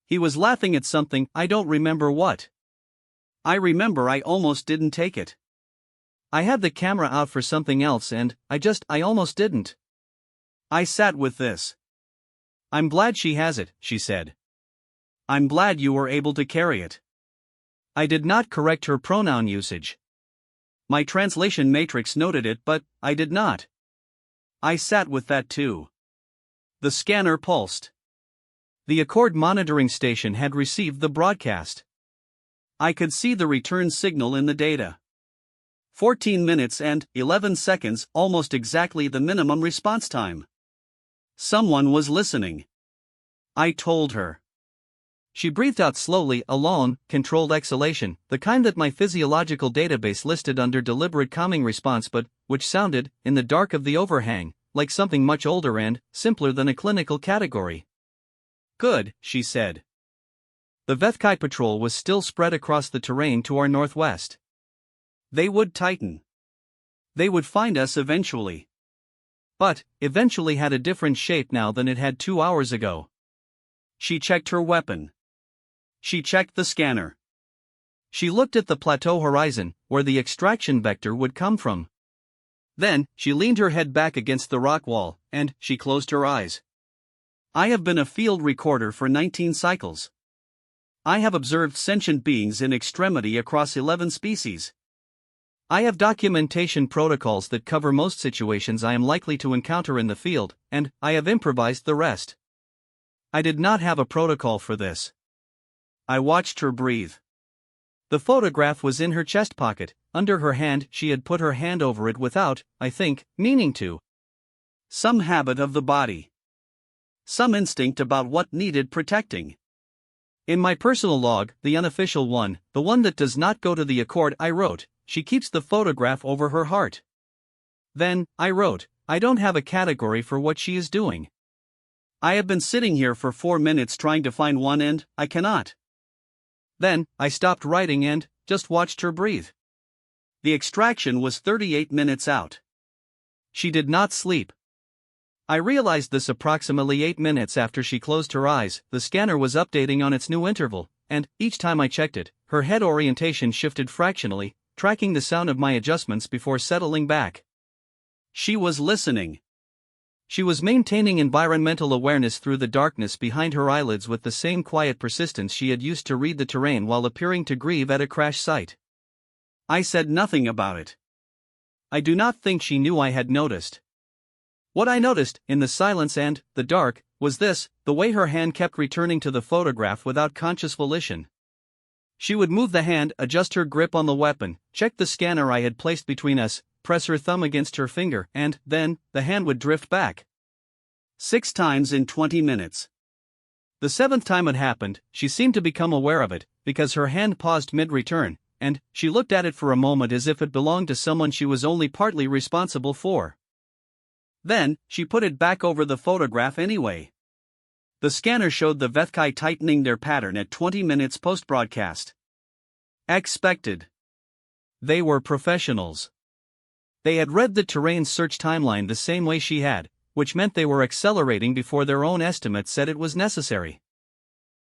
He was laughing at something, I don't remember what. I remember I almost didn't take it. I had the camera out for something else and I almost didn't. I sat with this. "I'm glad she has it," she said. "I'm glad you were able to carry it." I did not correct her pronoun usage. My translation matrix noted it, but I did not. I sat with that too. The scanner pulsed. The Accord monitoring station had received the broadcast. I could see the return signal in the data. 14 minutes and 11 seconds, almost exactly the minimum response time. Someone was listening. I told her. She breathed out slowly, a long, controlled exhalation, the kind that my physiological database listed under deliberate calming response but which sounded, in the dark of the overhang, like something much older and simpler than a clinical category. "Good," she said. The Vethkai patrol was still spread across the terrain to our northwest. They would tighten. They would find us eventually. But, eventually had a different shape now than it had 2 hours ago. She checked her weapon. She checked the scanner. She looked at the plateau horizon, where the extraction vector would come from. Then, she leaned her head back against the rock wall, and she closed her eyes. I have been a field recorder for 19 cycles. I have observed sentient beings in extremity across 11 species. I have documentation protocols that cover most situations I am likely to encounter in the field, and I have improvised the rest. I did not have a protocol for this. I watched her breathe. The photograph was in her chest pocket, under her hand. She had put her hand over it without, I think, meaning to. Some habit of the body. Some instinct about what needed protecting. In my personal log, the unofficial one, the one that does not go to the Accord, I wrote, "She keeps the photograph over her heart." Then, I wrote, "I don't have a category for what she is doing. I have been sitting here for 4 minutes trying to find one and I cannot." Then, I stopped writing and just watched her breathe. The extraction was 38 minutes out. She did not sleep. I realized this approximately 8 minutes after she closed her eyes. The scanner was updating on its new interval, and each time I checked it, her head orientation shifted fractionally, tracking the sound of my adjustments before settling back. She was listening. She was maintaining environmental awareness through the darkness behind her eyelids with the same quiet persistence she had used to read the terrain while appearing to grieve at a crash site. I said nothing about it. I do not think she knew I had noticed. What I noticed, in the silence and the dark, was this: the way her hand kept returning to the photograph without conscious volition. She would move the hand, adjust her grip on the weapon, check the scanner I had placed between us, press her thumb against her finger, and then the hand would drift back. 6 times in 20 minutes. The 7th time it happened, she seemed to become aware of it, because her hand paused mid-return, and she looked at it for a moment as if it belonged to someone she was only partly responsible for. Then, she put it back over the photograph anyway. The scanner showed the Vethkai tightening their pattern at 20 minutes post-broadcast. Expected. They were professionals. They had read the terrain search timeline the same way she had, which meant they were accelerating before their own estimates said it was necessary.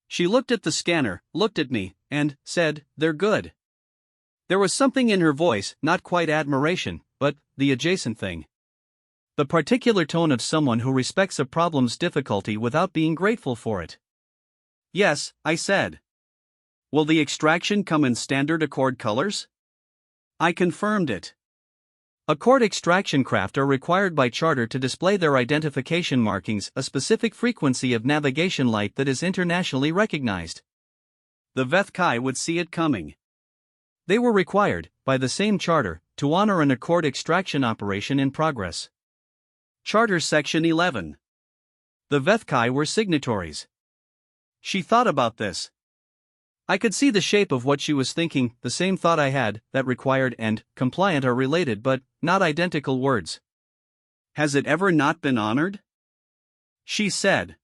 She looked at the scanner, looked at me, and said, "They're good." There was something in her voice, not quite admiration, but the adjacent thing. The particular tone of someone who respects a problem's difficulty without being grateful for it. "Yes," I said. "Will the extraction come in standard Accord colors?" I confirmed it. Accord extraction craft are required by charter to display their identification markings, a specific frequency of navigation light that is internationally recognized. The Vethkai would see it coming. They were required, by the same charter, to honor an Accord extraction operation in progress. Charter Section 11. The Vethkai were signatories. She thought about this. I could see the shape of what she was thinking, the same thought I had, that required and compliant are related but not identical words. "Has it ever not been honored?" she said.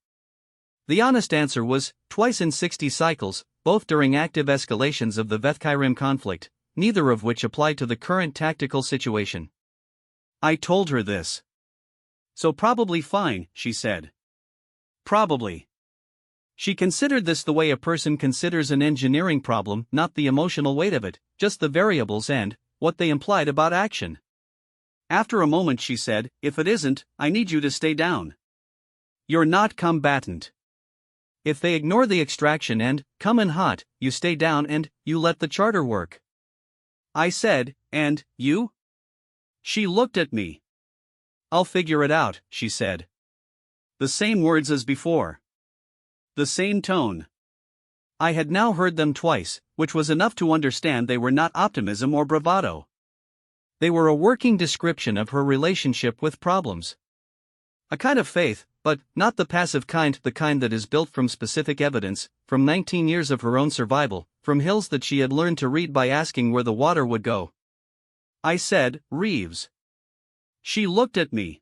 The honest answer was, twice in 60 cycles, both during active escalations of the Vethkai Rim conflict, neither of which applied to the current tactical situation. I told her this. "So probably fine," she said. Probably. She considered this the way a person considers an engineering problem, not the emotional weight of it, just the variables and what they implied about action. After a moment she said, "If it isn't, I need you to stay down. You're not combatant. If they ignore the extraction and come in hot, you stay down and you let the charter work." I said, "And you?" She looked at me. "I'll figure it out," she said. The same words as before. The same tone. I had now heard them twice, which was enough to understand they were not optimism or bravado. They were a working description of her relationship with problems. A kind of faith, but not the passive kind, the kind that is built from specific evidence, from 19 years of her own survival, from hills that she had learned to read by asking where the water would go. I said, "Reeves." She looked at me.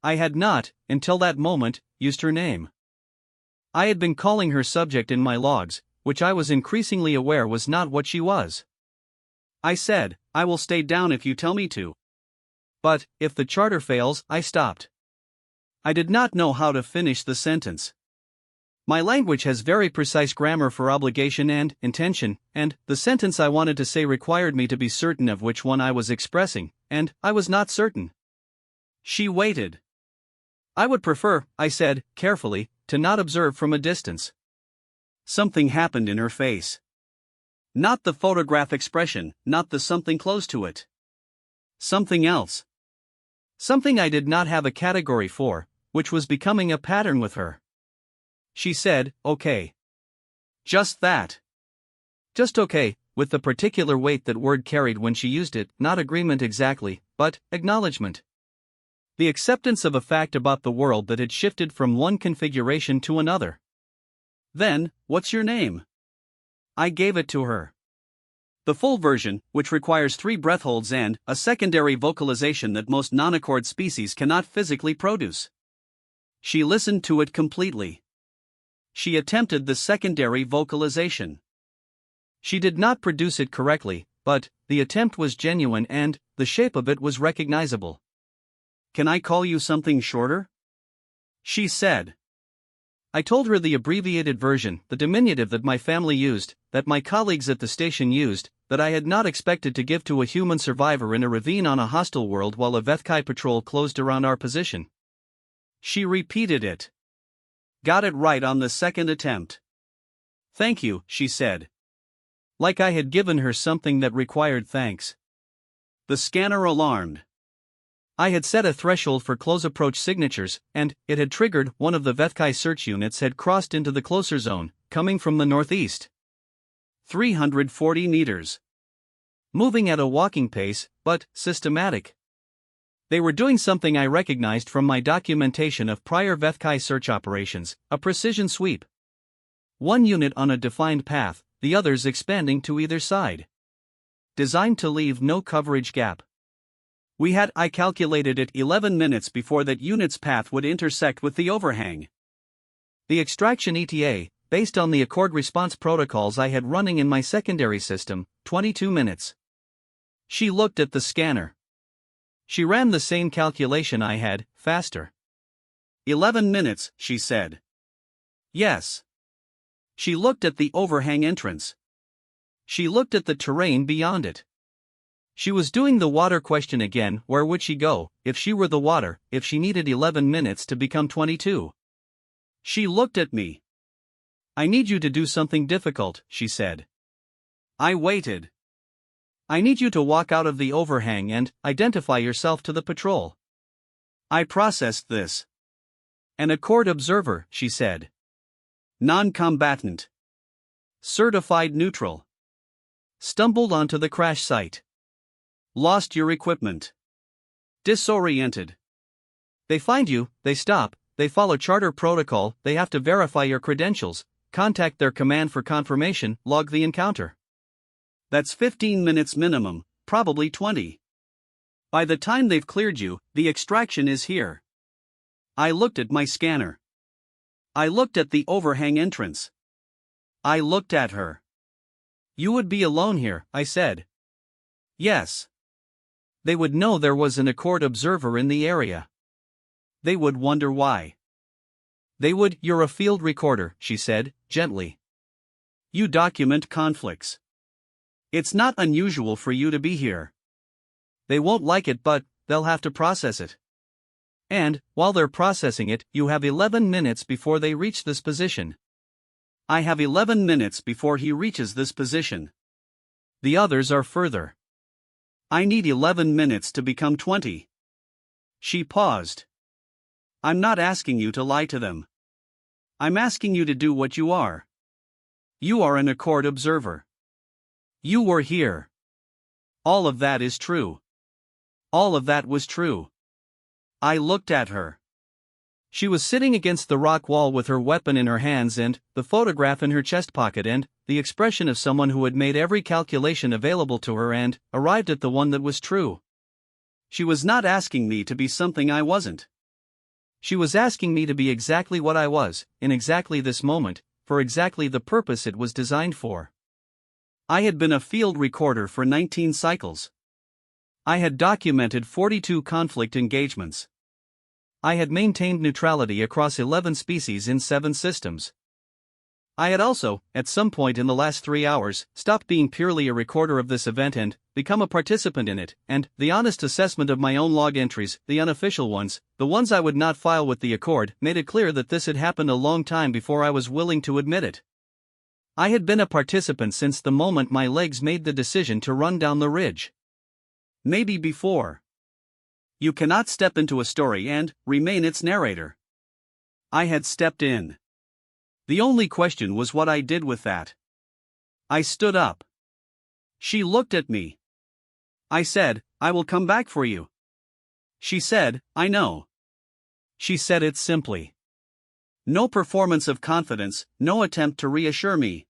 I had not, until that moment, used her name. I had been calling her subject in my logs, which I was increasingly aware was not what she was. I said, "I will stay down if you tell me to." But, if the charter fails, I stopped. I did not know how to finish the sentence. My language has very precise grammar for obligation and intention, and the sentence I wanted to say required me to be certain of which one I was expressing, and I was not certain. She waited. "I would prefer," I said, carefully, "to not observe from a distance." Something happened in her face. Not the photograph expression, not the something close to it. Something else. Something I did not have a category for, which was becoming a pattern with her. She said, "Okay." Just that. Just okay, with the particular weight that word carried when she used it, not agreement exactly, but acknowledgement. The acceptance of a fact about the world that had shifted from one configuration to another. Then, what's your name? I gave it to her. The full version, which requires 3 breath holds and a secondary vocalization that most non-accord species cannot physically produce. She listened to it completely. She attempted the secondary vocalization. She did not produce it correctly, but the attempt was genuine and the shape of it was recognizable. Can I call you something shorter? She said. I told her the abbreviated version, the diminutive that my family used, that my colleagues at the station used, that I had not expected to give to a human survivor in a ravine on a hostile world while a Vethkai patrol closed around our position. She repeated it. Got it right on the second attempt. Thank you, she said. Like I had given her something that required thanks. The scanner alarmed. I had set a threshold for close approach signatures, and it had triggered. One of the Vethkai search units had crossed into the closer zone, coming from the northeast. 340 meters. Moving at a walking pace, but systematic. They were doing something I recognized from my documentation of prior Vethkai search operations, a precision sweep. One unit on a defined path, the others expanding to either side. Designed to leave no coverage gap. I calculated it 11 minutes before that unit's path would intersect with the overhang. The extraction ETA, based on the accord response protocols I had running in my secondary system, 22 minutes. She looked at the scanner. She ran the same calculation I had, faster. 11 minutes, she said. Yes. She looked at the overhang entrance. She looked at the terrain beyond it. She was doing the water question again. Where would she go, if she were the water, if she needed 11 minutes to become 22? She looked at me. I need you to do something difficult, she said. I waited. I need you to walk out of the overhang and identify yourself to the patrol. I processed this. An accord observer, she said. Non-combatant. Certified neutral. Stumbled onto the crash site. Lost your equipment. Disoriented. They find you, they stop, they follow charter protocol, they have to verify your credentials, contact their command for confirmation, log the encounter. That's 15 minutes minimum, probably 20. By the time they've cleared you, the extraction is here. I looked at my scanner. I looked at the overhang entrance. I looked at her. You would be alone here, I said. Yes. They would know there was an accord observer in the area. They would wonder why. You're a field recorder, she said, gently. You document conflicts. It's not unusual for you to be here. They won't like it, but they'll have to process it. And, while they're processing it, you have 11 minutes before they reach this position. I have 11 minutes before he reaches this position. The others are further. I need 11 minutes to become 20. She paused. I'm not asking you to lie to them. I'm asking you to do what you are. You are an accord observer. You were here. All of that is true. All of that was true. I looked at her. She was sitting against the rock wall with her weapon in her hands and the photograph in her chest pocket and the expression of someone who had made every calculation available to her and arrived at the one that was true. She was not asking me to be something I wasn't. She was asking me to be exactly what I was, in exactly this moment, for exactly the purpose it was designed for. I had been a field recorder for 19 cycles. I had documented 42 conflict engagements. I had maintained neutrality across 11 species in 7 systems. I had also, at some point in the last 3 hours, stopped being purely a recorder of this event and become a participant in it, and the honest assessment of my own log entries, the unofficial ones, the ones I would not file with the Accord, made it clear that this had happened a long time before I was willing to admit it. I had been a participant since the moment my legs made the decision to run down the ridge. Maybe before. You cannot step into a story and remain its narrator. I had stepped in. The only question was what I did with that. I stood up. She looked at me. I said, I will come back for you. She said, I know. She said it simply. No performance of confidence, no attempt to reassure me.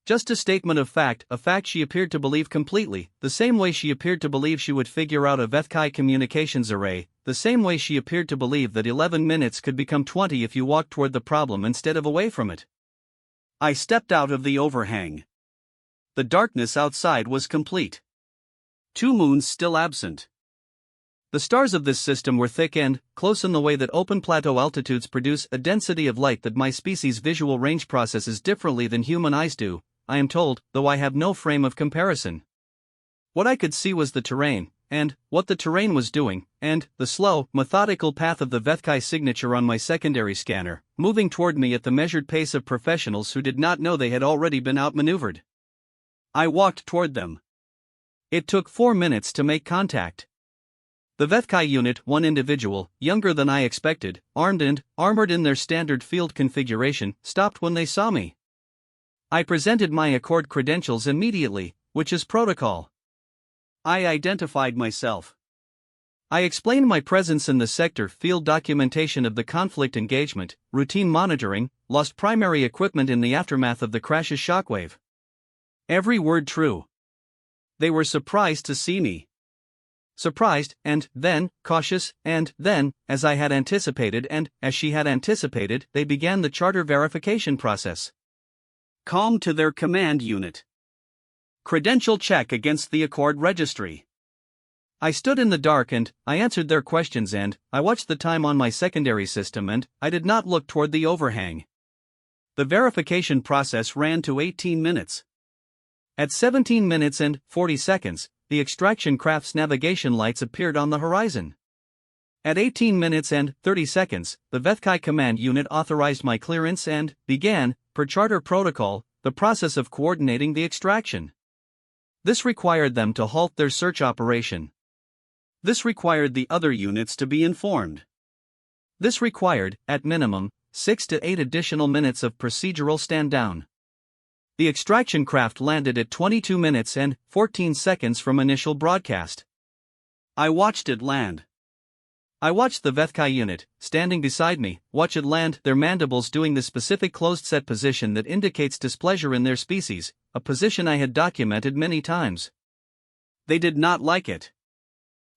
Just a statement of fact, a fact she appeared to believe completely, the same way she appeared to believe she would figure out a Vethkai communications array, the same way she appeared to believe that 11 minutes could become 20 if you walked toward the problem instead of away from it. I stepped out of the overhang. The darkness outside was complete. 2 moons still absent. The stars of this system were thick and close in the way that open plateau altitudes produce a density of light that my species' visual range processes differently than human eyes do, I am told, though I have no frame of comparison. What I could see was the terrain, and what the terrain was doing, and the slow, methodical path of the Vethkai signature on my secondary scanner, moving toward me at the measured pace of professionals who did not know they had already been outmaneuvered. I walked toward them. It took 4 minutes to make contact. The Vethkai unit, one individual, younger than I expected, armed and armored in their standard field configuration, stopped when they saw me. I presented my Accord credentials immediately, which is protocol. I identified myself. I explained my presence in the sector, field documentation of the conflict engagement, routine monitoring, lost primary equipment in the aftermath of the crash's shockwave. Every word true. They were surprised to see me. Surprised, and then, cautious, and then, as I had anticipated and as she had anticipated, they began the charter verification process. Calm to their command unit. Credential check against the Accord registry. I stood in the dark and I answered their questions and I watched the time on my secondary system and I did not look toward the overhang. The verification process ran to 18 minutes. At 17 minutes and 40 seconds, the extraction craft's navigation lights appeared on the horizon. At 18 minutes and 30 seconds, the Vethkai command unit authorized my clearance and began, per charter protocol, the process of coordinating the extraction. This required them to halt their search operation. This required the other units to be informed. This required, at minimum, 6 to 8 additional minutes of procedural stand-down. The extraction craft landed at 22 minutes and 14 seconds from initial broadcast. I watched it land. I watched the Vethkai unit, standing beside me, watch it land, their mandibles doing the specific closed-set position that indicates displeasure in their species, a position I had documented many times. They did not like it.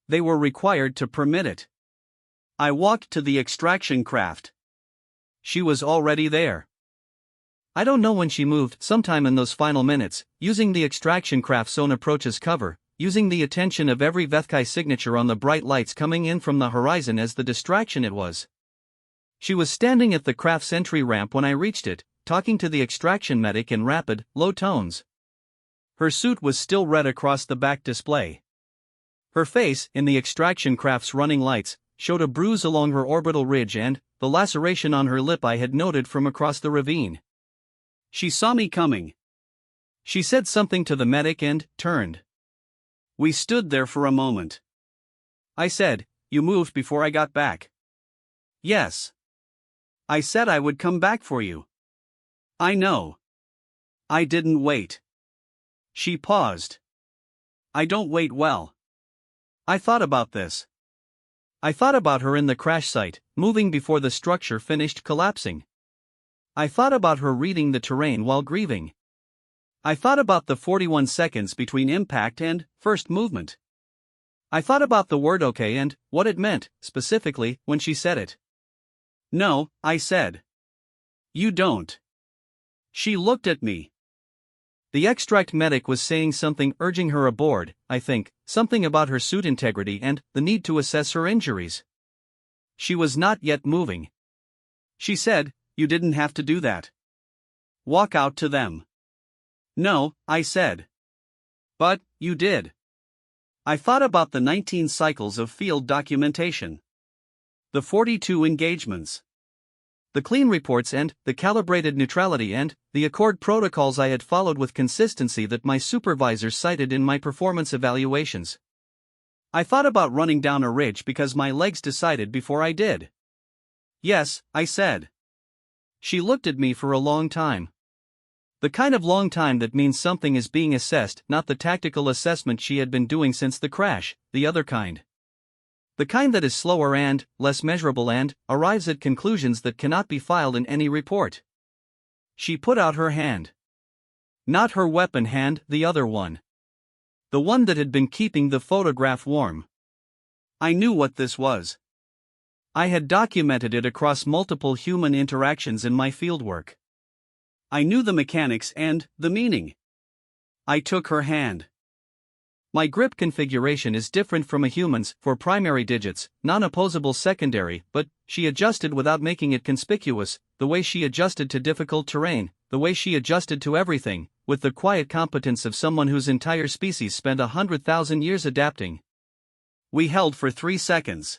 They were required to permit it. I walked to the extraction craft. She was already there. I don't know when she moved, sometime in those final minutes, using the extraction craft's own approach as cover, using the attention of every Vethkai signature on the bright lights coming in from the horizon as the distraction it was. She was standing at the craft's entry ramp when I reached it, talking to the extraction medic in rapid, low tones. Her suit was still red across the back display. Her face, in the extraction craft's running lights, showed a bruise along her orbital ridge and the laceration on her lip I had noted from across the ravine. She saw me coming. She said something to the medic and turned. We stood there for a moment. I said, "You moved before I got back." "Yes. I said I would come back for you." "I know. I didn't wait." She paused. "I don't wait well." I thought about this. I thought about her in the crash site, moving before the structure finished collapsing. I thought about her reading the terrain while grieving. I thought about the 41 seconds between impact and first movement. I thought about the word okay and what it meant, specifically, when she said it. "No," I said. "You don't." She looked at me. The extract medic was saying something urging her aboard, I think, something about her suit integrity and the need to assess her injuries. She was not yet moving. She said, "You didn't have to do that. Walk out to them." "No," I said. "But, you did." I thought about the 19 cycles of field documentation. The 42 engagements. The clean reports and the calibrated neutrality and the Accord protocols I had followed with consistency that my supervisors cited in my performance evaluations. I thought about running down a ridge because my legs decided before I did. "Yes," I said. She looked at me for a long time. The kind of long time that means something is being assessed, not the tactical assessment she had been doing since the crash, the other kind. The kind that is slower and less measurable and arrives at conclusions that cannot be filed in any report. She put out her hand. Not her weapon hand, the other one. The one that had been keeping the photograph warm. I knew what this was. I had documented it across multiple human interactions in my fieldwork. I knew the mechanics and the meaning. I took her hand. My grip configuration is different from a human's for primary digits, non-opposable secondary, but she adjusted without making it conspicuous, the way she adjusted to difficult terrain, the way she adjusted to everything, with the quiet competence of someone whose entire species spent 100,000 years adapting. We held for 3 seconds.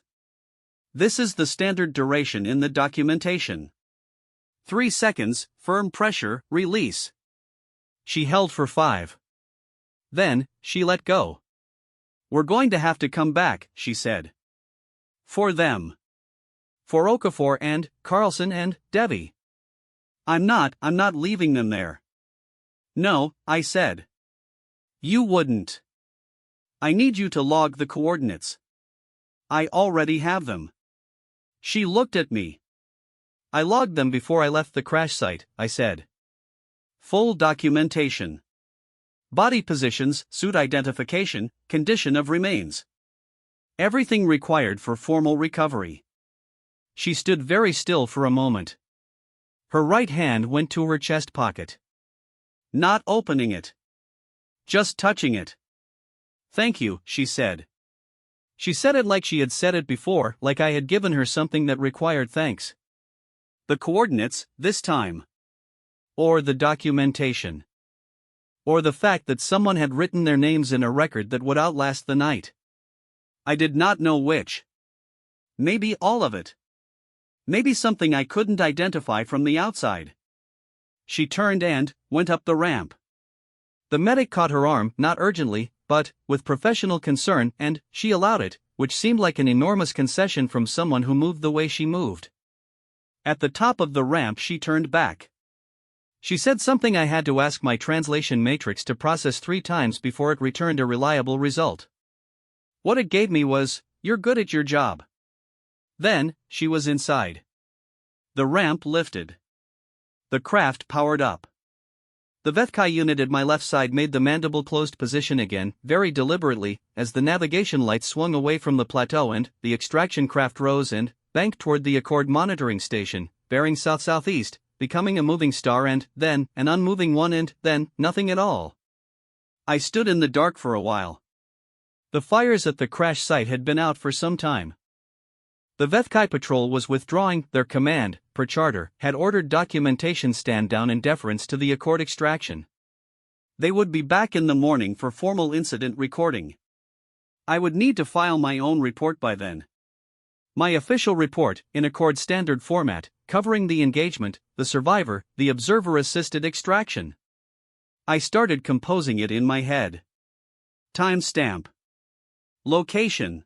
This is the standard duration in the documentation. 3 seconds, firm pressure, release. She held for 5. Then, she let go. We're going to have to come back, she said. For them. For Okafor and Carlson and Devi. I'm not leaving them there. No, I said. You wouldn't. I need you to log the coordinates. I already have them. She looked at me. I logged them before I left the crash site, I said. Full documentation. Body positions, suit identification, condition of remains. Everything required for formal recovery. She stood very still for a moment. Her right hand went to her chest pocket. Not opening it. Just touching it. Thank you, she said. She said it like she had said it before, like I had given her something that required thanks. The coordinates, this time. Or the documentation. Or the fact that someone had written their names in a record that would outlast the night. I did not know which. Maybe all of it. Maybe something I couldn't identify from the outside. She turned and went up the ramp. The medic caught her arm, not urgently, but with professional concern, and she allowed it, which seemed like an enormous concession from someone who moved the way she moved. At the top of the ramp, she turned back. She said something I had to ask my translation matrix to process 3 times before it returned a reliable result. What it gave me was, "You're good at your job." Then, she was inside. The ramp lifted. The craft powered up. The Vethkai unit at my left side made the mandible closed position again, very deliberately, as the navigation lights swung away from the plateau and the extraction craft rose and banked toward the Accord monitoring station, bearing south-southeast, becoming a moving star and, then, an unmoving one and, then, nothing at all. I stood in the dark for a while. The fires at the crash site had been out for some time. The Vethkai patrol was withdrawing, their command, per charter, had ordered documentation stand down in deference to the Accord extraction. They would be back in the morning for formal incident recording. I would need to file my own report by then. My official report, in Accord standard format, covering the engagement, the survivor, the observer-assisted extraction. I started composing it in my head. Timestamp. Location.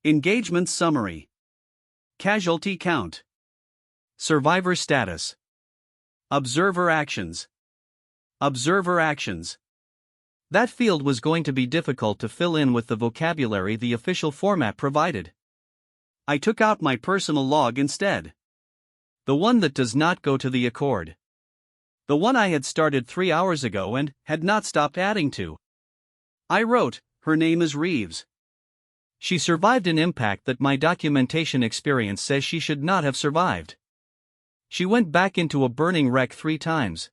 Engagement summary. Casualty count. Survivor status. Observer actions. Observer actions. That field was going to be difficult to fill in with the vocabulary the official format provided. I took out my personal log instead. The one that does not go to the Accord. The one I had started 3 hours ago and had not stopped adding to. I wrote, "Her name is Reeves. She survived an impact that my documentation experience says she should not have survived. She went back into a burning wreck 3 times.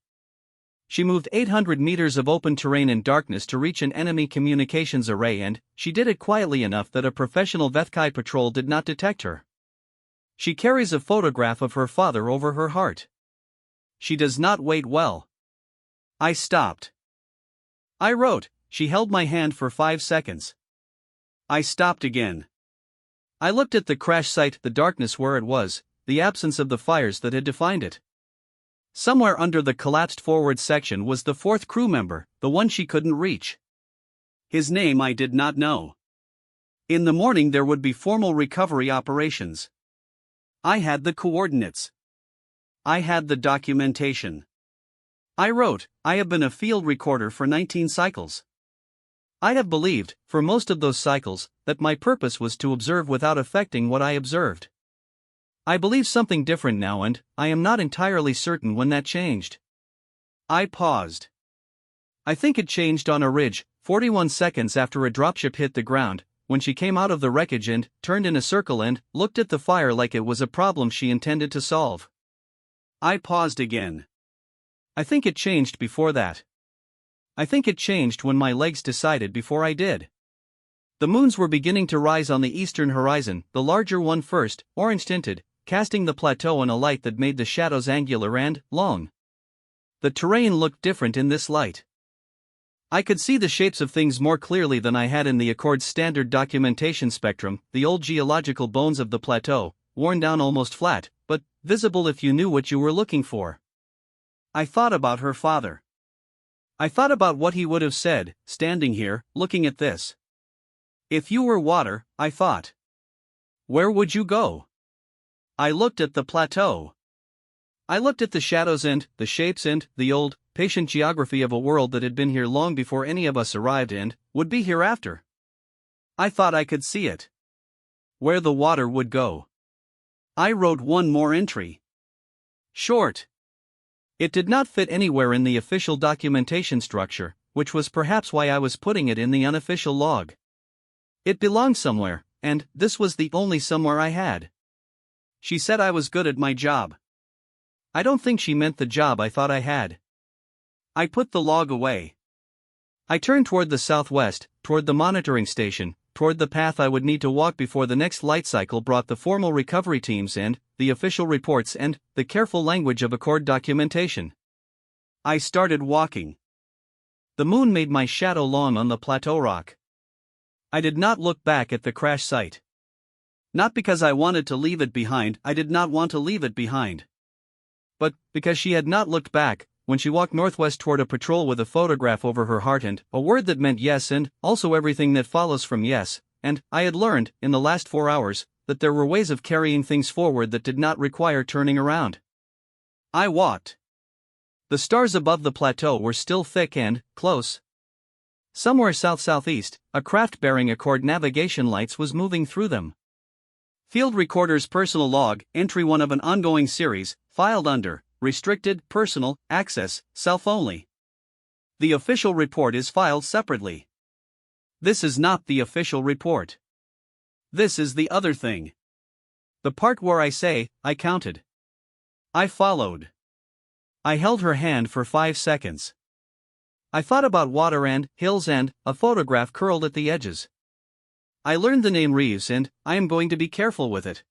She moved 800 meters of open terrain in darkness to reach an enemy communications array, and she did it quietly enough that a professional Vethkai patrol did not detect her. She carries a photograph of her father over her heart. She does not wait well." I stopped. I wrote, "She held my hand for 5 seconds." I stopped again. I looked at the crash site, the darkness where it was, the absence of the fires that had defined it. Somewhere under the collapsed forward section was the 4th crew member, the one she couldn't reach. His name I did not know. In the morning there would be formal recovery operations. I had the coordinates. I had the documentation. I wrote, "I have been a field recorder for 19 cycles. I have believed, for most of those cycles, that my purpose was to observe without affecting what I observed. I believe something different now, and I am not entirely certain when that changed. I paused. I think it changed on a ridge, 41 seconds after a dropship hit the ground, when she came out of the wreckage and turned in a circle and looked at the fire like it was a problem she intended to solve. I paused again. I think it changed before that. I think it changed when my legs decided before I did. The moons were beginning to rise on the eastern horizon, the larger one first, orange-tinted, casting the plateau in a light that made the shadows angular and long. The terrain looked different in this light. I could see the shapes of things more clearly than I had in the Accord's standard documentation spectrum, the old geological bones of the plateau, worn down almost flat, but visible if you knew what you were looking for. I thought about her father. I thought about what he would have said, standing here, looking at this. If you were water, I thought. Where would you go? I looked at the plateau. I looked at the shadows and the shapes and the old, patient geography of a world that had been here long before any of us arrived and would be here after. I thought I could see it. Where the water would go. I wrote one more entry. Short. It did not fit anywhere in the official documentation structure, which was perhaps why I was putting it in the unofficial log. It belonged somewhere, and this was the only somewhere I had. She said I was good at my job. I don't think she meant the job I thought I had. I put the log away. I turned toward the southwest, toward the monitoring station, toward the path I would need to walk before the next light cycle brought the formal recovery teams and the official reports and the careful language of Accord documentation. I started walking. The moon made my shadow long on the plateau rock. I did not look back at the crash site. Not because I wanted to leave it behind, I did not want to leave it behind. But because she had not looked back, when she walked northwest toward a patrol with a photograph over her heart and a word that meant yes and also everything that follows from yes, and I had learned, in the last 4 hours, that there were ways of carrying things forward that did not require turning around. I walked. The stars above the plateau were still thick and close. Somewhere south-southeast, a craft bearing Accord navigation lights was moving through them. Field Recorder's personal log, entry 1 of an ongoing series, filed under Restricted, Personal, Access, Self-Only. The official report is filed separately. This is not the official report. This is the other thing. The part where I say, I counted. I followed. I held her hand for 5 seconds. I thought about water and hills and a photograph curled at the edges. I learned the name Reeves and I am going to be careful with it.